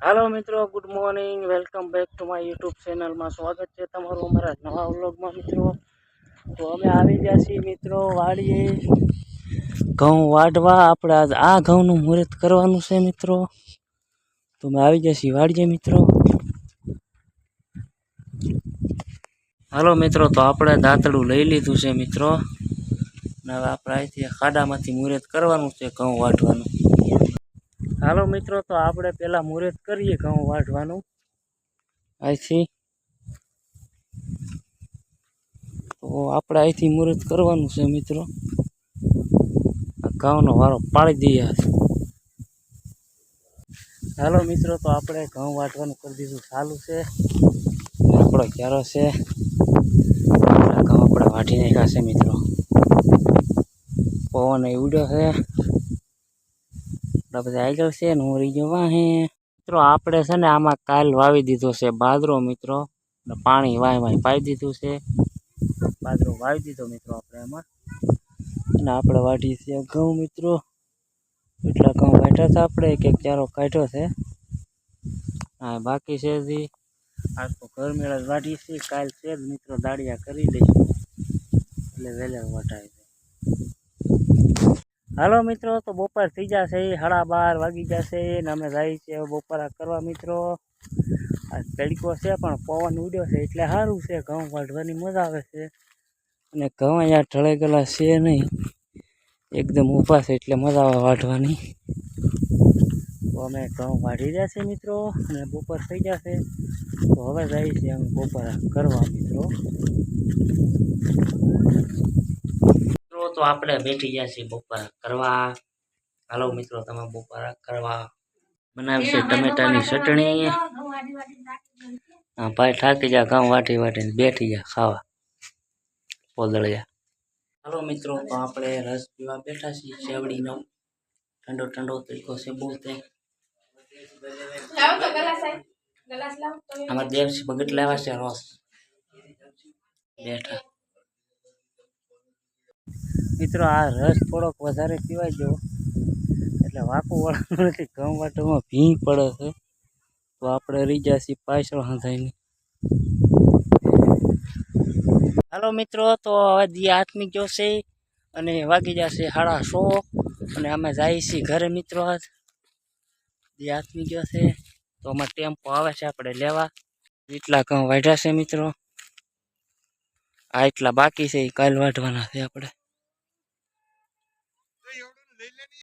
Hello मित्रों, good morning. Welcome back to my YouTube channel में स्वागत है तमारू अमरा नवा व्लॉग में। मित्रों तो अमे आवी गया छीए मित्रों वाड़ीए घऊं वाढवा। आपणे आज आ घऊंनुं मुहूर्त करवानुं छे मित्रों। तो मैं आवी गया छीए वाड़ीए मित्रों। हेलो मित्रों, तो आपणे दांतडું લઈ લીધું છે मित्रों। હવે આપણે અહીંથી ખાડામાંથી મુહૂર્ત કરવાનું છે ઘઉં વાઢવાનું। હાલો મિત્રો, તો આપણે પહેલા મુહૂર્ત કરીએ ઘઉં વાઢવાનું અહીંથી। તો આપણે અહીંથી મુહૂર્ત કરવાનું છે મિત્રો। ઘઉંનો વારો પાડી દઈએ। હાલો મિત્રો, તો આપણે ઘઉં વાઢવાનું કરી દીધું ચાલુ છે। આપણો ક્યારો છે, ઘઉં આપણે વાઢી નાખ્યા છે મિત્રો। પવન એ ઉડ્યો છે, બધા આગળ છે ને હું રહી ગયો વાહે મિત્રો। આપણે છે ને આમાં કાલ વાવી દીધો છે બાજરો મિત્રો। પાણી વાય વાય પાઈ દીધું છે, બાજરો વાવી દીધો મિત્રો આપણે એમાં। અને આપણે વાઢીએ છીએ ઘઉં મિત્રો। એટલા ઘઉં વાઢ્યા હતા આપણે, એક એક ક્યારો કાઢ્યો છે। હા બાકી છે હજી। આજ તો ઘર મેળા જ વાઢીએ છીએ, કાલ છે જ મિત્રો દાળિયા કરી લઈશું એટલે વહેલા વઢાય છે। હાલો મિત્રો, તો બપોર થઈ જશે, 12:30 વાગી જશે ને અમે જઈએ છીએ બપોરા કરવા મિત્રો। આ તડકો છે પણ પવન ઉડ્યો છે એટલે સારું છે, ઘઉં વાઢવાની મજા આવે છે। અને ઘઉં અહીંયા ઢળી ગયેલા છે નહીં, એકદમ ઊભા છે એટલે મજા આવે વાઢવાની। તો અમે ઘઉં વાઢી રહ્યા છીએ મિત્રો અને બપોર થઈ જશે। તો હવે જઈએ છીએ અમે બપોરા કરવા મિત્રો। તો આપણે બેઠી ગયા છીએ બપોરા કરવા। હાલો મિત્રો, તમે બપોરા કરવા બનાવી છે ટમેટાની ચટણી। હા ભાઈ થાકી ગયા ઘઉં વાટી વાટીને, બેઠી ગયા ખાવા પોદળિયા। હાલો મિત્રો, તો આપણે રસ પીવા બેઠા છીએ શેવડીનો। ઠંડો ઠંડો તરીકો છે બહુ તે આમાં દેવસી ભગત લેવા છે રસ બેઠા મિત્રો। આ રસ થોડોક વધારે પીવાય ગયો એટલે વાકું વળવાનું નથી, ઘઉં વાટવામાં ભીં પડે છે। તો આપણે રહી ગયા છીએ પાછળ હંધાઈને। હાલો મિત્રો, તો હવે દી આથમી ગયો છે અને વાગી જશે 6:30 અને અમે જઈએ છીએ ઘરે મિત્રો। આજ દી આથમી ગયો છે તો અમારે ટેમ્પો આવે છે આપણે લેવા। એટલા ઘઉં વાઢ્યા છે મિત્રો, આ એટલા બાકી છે એ કાલ વાઢવાના છે આપણે।